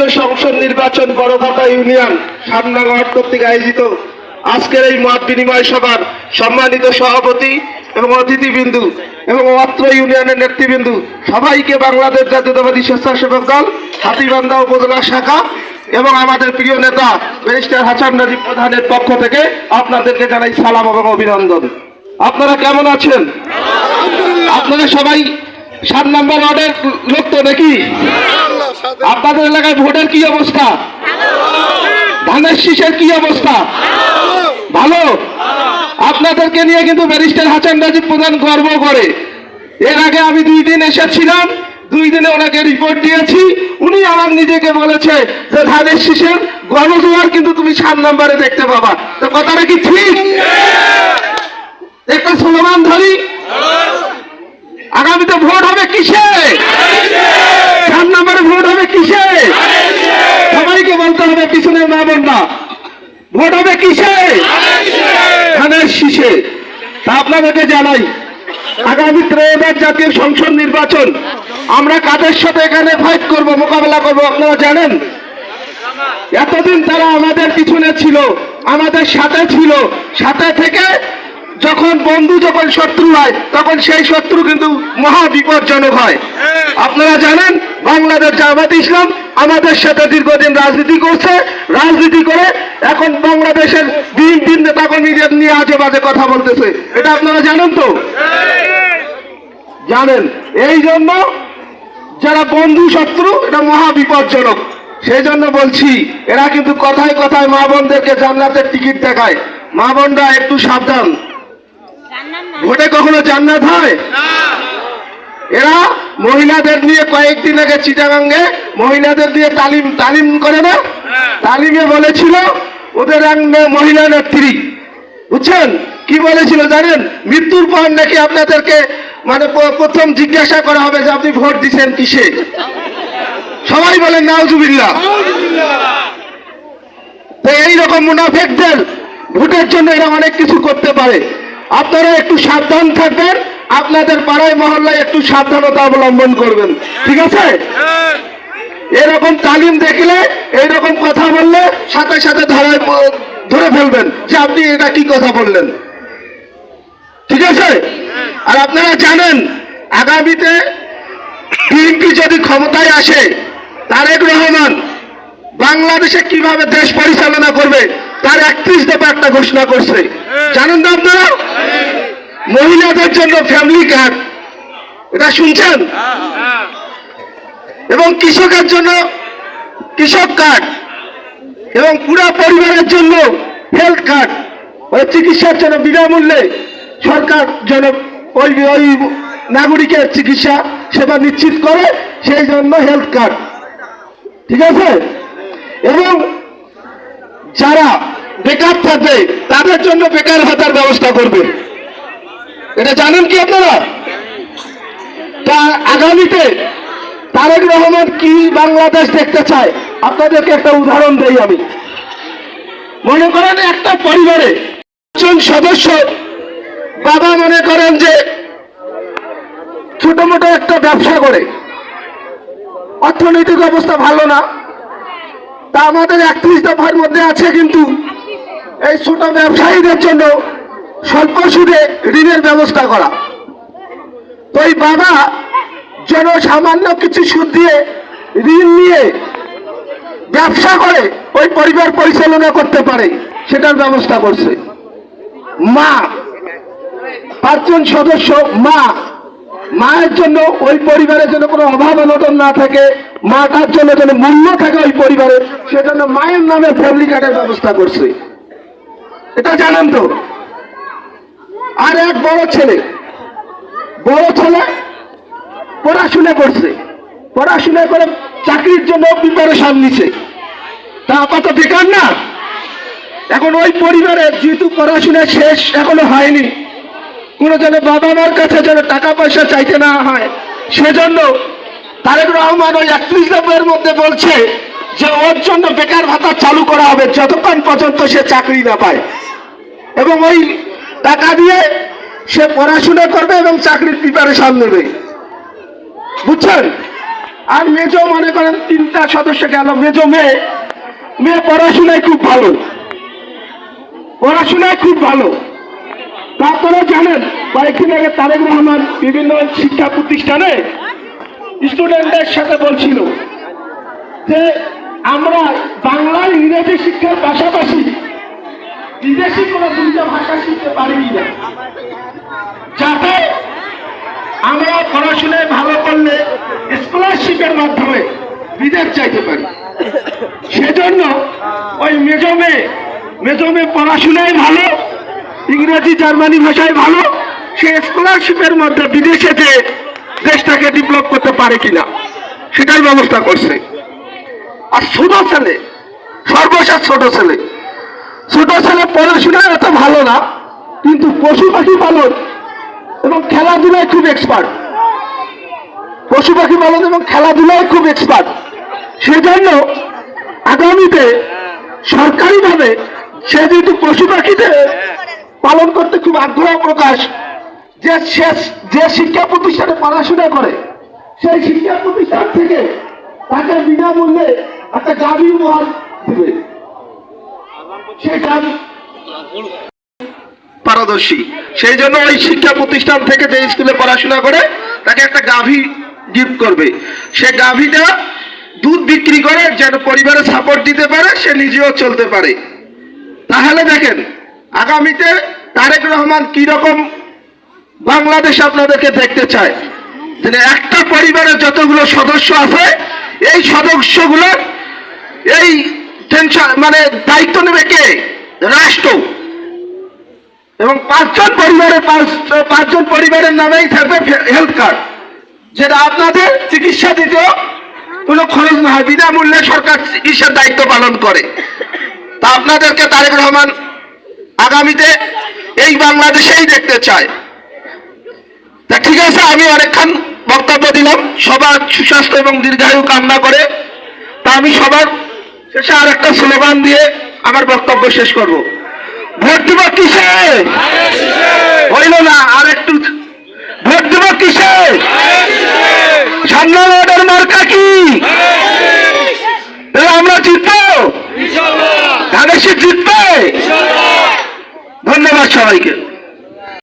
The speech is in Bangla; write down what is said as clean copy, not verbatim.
জাতীয় সংসদ নির্বাচন বড়ভাটা ইউনিয়ন সামনাঘাট কর্তৃক আয়োজিত আজকের এই মত বিনিময় সভার সম্মানিত সভাপতি এবং অতিথিবৃন্দু এবং অত্র ইউনিয়নের নেতৃবৃন্দু সবাইকে বাংলাদেশ জাতীয়তাবাদী স্বেচ্ছাসেবক দল হাতীবান্ধা উপজেলা শাখা এবং আমাদের প্রিয় নেতা ব্যারিস্টার হাসান রাজীব প্রধানের পক্ষ থেকে আপনাদেরকে জানাই সালাম এবং অভিনন্দন। আপনারা কেমন আছেন? আপনারা সবাই 7 নম্বর ওয়ার্ডের লোক তো নাকি? আপনাদের এলাকায় ভোটের কি অবস্থা? ধানের শীষের কি অবস্থা? ভালো। আপনাদেরকে নিয়ে কিন্তু ব্যারিস্টার হাসান রাজীব প্রধান গর্ব করে। এর আগে আমি 2 দিন এসেছিলাম, 2 দিনে ওনাকে রিপোর্ট দিয়েছি। উনি আমার নিজেকে বলেছে যে ধানের শীষের গণজোয়ার কিন্তু তুমি 7 নম্বরে দেখতে পাবা। তো কথাটা কি ঠিক? একটা স্লোগান ধরি, আগামীতে ভোট হবে কিসে? 7 নম্বরে ভোট হবে কিসে? সবাইকে বলতে হবে, পিছনের মা বোনরা, ভোট হবে কিসে? ধানের শীষে। তা আপনাদেরকে জানাই, আগামী ত্রয়োদশ জাতীয় সংসদ নির্বাচন আমরা কাদের সাথে এখানে ফাইট করব, মোকাবেলা করব আপনারা জানেন। এতদিন তারা আমাদের পিছনে ছিল, আমাদের সাথে ছিল, সাথে থেকে যখন বন্ধু যখন শত্রু হয় তখন সেই শত্রু কিন্তু মহা বিপজ্জনক হয়। আপনারা জানেন বাংলাদেশ জামায়াতে ইসলাম আমাদের সাথে দীর্ঘদিন রাজনীতি করছে, রাজনীতি করে এখন বাংলাদেশের দিন নেতাকর্মীদের নিয়ে আজে বাজে কথা বলতেছে। এটা আপনারা জানেন তো? জানেন। এই জন্য যারা বন্ধু শত্রু এটা মহা বিপজ্জনক। সেই জন্য বলছি, এরা কিন্তু কথায় কথায় মা বোনদেরকে জান্নাতের টিকিট দেখায়। মা বোনরা একটু সাবধান, ভোটে কখনো জান্নাত হয়? এরা মহিলাদের নিয়ে কয়েকদিন আগে চিটাগাঙ্গে মহিলাদের দিয়ে তালিম করে না, তালিমে বলেছিল ওদের এক মহিলা নেত্রী, বুঝছেন কি বলেছিল জানেন? মৃত্যুর পর নাকি আপনাদেরকে মানে প্রথম জিজ্ঞাসা করা হবে যে আপনি ভোট দিচ্ছেন কিসে। সবাই বলেন নাউজুবিল্লাহ। তো এইরকম মুনাফিকদের ভোটের জন্য এরা অনেক কিছু করতে পারে। আপনারা একটু সাবধান থাকবেন, আপনাদের পাড়ায় মহল্লায় একটু সাবধানতা অবলম্বন করবেন, ঠিক আছে? এরকম তালিম দেখলে, এইরকম কথা বললে সাথে সাথে ধরে ফেলবেন যে আপনি এটা কি কথা বললেন, ঠিক আছে? আর আপনারা জানেন আগামীতে বিএনপি যদি ক্ষমতায় আসে, তারেক রহমান বাংলাদেশে কিভাবে দেশ পরিচালনা করবে তার 31 দফা একটা ঘোষণা করছে, জানেন তো আপনারা? মহিলাদের জন্য ফ্যামিলি কার্ড, এটা শুনছেন? এবং কৃষকের জন্য কৃষক কার্ড, এবং পুরো পরিবারের জন্য হেলথ কার্ড, ওই চিকিৎসার জন্য বিনামূল্যে সরকার যেন ওই নাগরিকের চিকিৎসা সেবা নিশ্চিত করে, সেই জন্য হেলথ কার্ড, ঠিক আছে? এবং যারা বেকার থাকবে তাদের জন্য বেকার ভাতার ব্যবস্থা করবে, এটা জানেন কি আপনারা? তা আগামীতে তারেক রহমান কি বাংলাদেশ দেখতে চায় আপনাদেরকে একটা উদাহরণ দেই আমি। মনে করেন একটা পরিবারে 5 সদস্য, বাবা মনে করেন যে ছোট মোটো একটা ব্যবসা করে, অর্থনৈতিক অবস্থা ভালো না, তা আমাদের 31 দফার মধ্যে আছে কিন্তু এই ছোট ব্যবসায়ীদের জন্য স্বল্প সুদে ঋণের ব্যবস্থা করা। তো এই বাবা যেন সামান্য কিছু সুদ দিয়ে ঋণ নিয়ে ব্যবসা করে ওই পরিবার পরিচালনা করতে পারে, সেটার ব্যবস্থা করছে। মা 5 জন সদস্য, মায়ের জন্য ওই পরিবারের জন্য কোনো অভাব অনটন না থাকে, মাটার জন্য যেন মূল্য থাকে ওই পরিবারে, সেজন্য মায়ের নামে ফ্যামিলি কার্ডের ব্যবস্থা করছে, এটা জানেন তো? আর এক বড় ছেলে পড়াশোনা করছে, পড়াশোনা করে চাকরির জন্য প্রিপারেশন নিছে, তা আপাতত বেকার না। এখন ওই পরিবারে যেহেতু পড়াশোনা শেষ এখনো হয়নি, কোনো যেন বাবা মার কাছে যেন টাকা পয়সা চাইতে না হয়, সেজন্য তারেক রহমান ওই 31 দফার মধ্যে বলছে যে ওর জন্য বেকার ভাতা চালু করা হবে যতক্ষণ পর্যন্ত সে চাকরি না পায়, এবং ওই টাকা দিয়ে সে পড়াশোনা করবে এবং চাকরির প্রিপারেশন নেবে, বুঝছেন? আর মেজো মনে করেন 3টা সদস্য গেল, মেজো মেয়ে, মেয়ে পড়াশোনায় খুব ভালো, পড়াশোনায় খুব ভালো। তারপরে জানেন কয়েকদিন আগে তারেক রহমান বিভিন্ন শিক্ষা প্রতিষ্ঠানে স্টুডেন্টদের সাথে বলছিল যে আমরা বাংলা ইংরেজি শিক্ষার পাশাপাশি বিদেশি কোনো 2টা ভাষা শিখতে পারি কিনা, যাতে আমরা পড়াশোনায় ভালো করলে স্কলারশিপের মাধ্যমে বিদেশ যাইতে পারি। সেজন্য ওই মেজো মেয়ে পড়াশোনায় ভালো, ইংরেজি জার্মানি ভাষায় ভালো, সে স্কলারশিপের মধ্যে বিদেশে যে দেশটাকে ডেভেলপ করতে পারে কিনা সেটার ব্যবস্থা করছে। আর ছোট ছেলে, সর্বশেষ ছোট ছেলে পড়াশোনায় এত ভালো না, কিন্তু পশু পাখি পালন এবং খেলাধুলায় খুব এক্সপার্ট, পশু পাখি পালন এবং খেলাধুলায় খুব এক্সপার্ট। সেজন্য আগামীতে সরকারিভাবে সে যেহেতু পশু পাখিদের পালন করতে খুব আগ্রহ প্রকাশ, যে শিক্ষা প্রতিষ্ঠানে পড়াশোনা করে সেই শিক্ষা প্রতিষ্ঠান থেকে তাকে বিনামূল্যে একটা গাভী উপহার দিবে। সেই গাভী পারদর্শী, সেই জন্য ওই শিক্ষা প্রতিষ্ঠান থেকে যে স্কুলে পড়াশোনা করে তাকে একটা গাভী গিফট করবে। সে গাভীটা দুধ বিক্রি করে যেন পরিবারে সাপোর্ট দিতে পারে, সে নিজেও চলতে পারে। তাহলে দেখেন আগামীতে তারেক রহমান কি রকম বাংলাদেশ আপনাদেরকে দেখতে চায়। যে একটা পরিবারের যতগুলো সদস্য আছে এই সদস্যগুলোর এই টেনশন মানে দায়িত্ব নেবে কে? রাষ্ট্র। এবং 5জন পরিবারের নামেই থাকবে হেলথ কার্ড, যেটা আপনাদের চিকিৎসা দিতেও কোনো খরচ না হয়, বিনামূল্যে সরকার চিকিৎসার দায়িত্ব পালন করে। তা আপনাদেরকে তারেক রহমান আগামীতে এই বাংলাদেশেই দেখতে চায়। তা ঠিক আছে, আমি অনেকক্ষণ বক্তব্য দিলাম, সবার সুস্বাস্থ্য এবং দীর্ঘায়ু কামনা করে। তা আমি সবার শেষে আর একটা স্লোগান দিয়ে আমার বক্তব্য শেষ করব। ভোট দিব কিসে? হইল না, আর একটু ভোট দিব কিসে? সামনে ওয়ার্ডের মার্কা কি? আমরা জিতবো, ধানের শীষ জিতবে। ধন্যবাদ সবাইকে।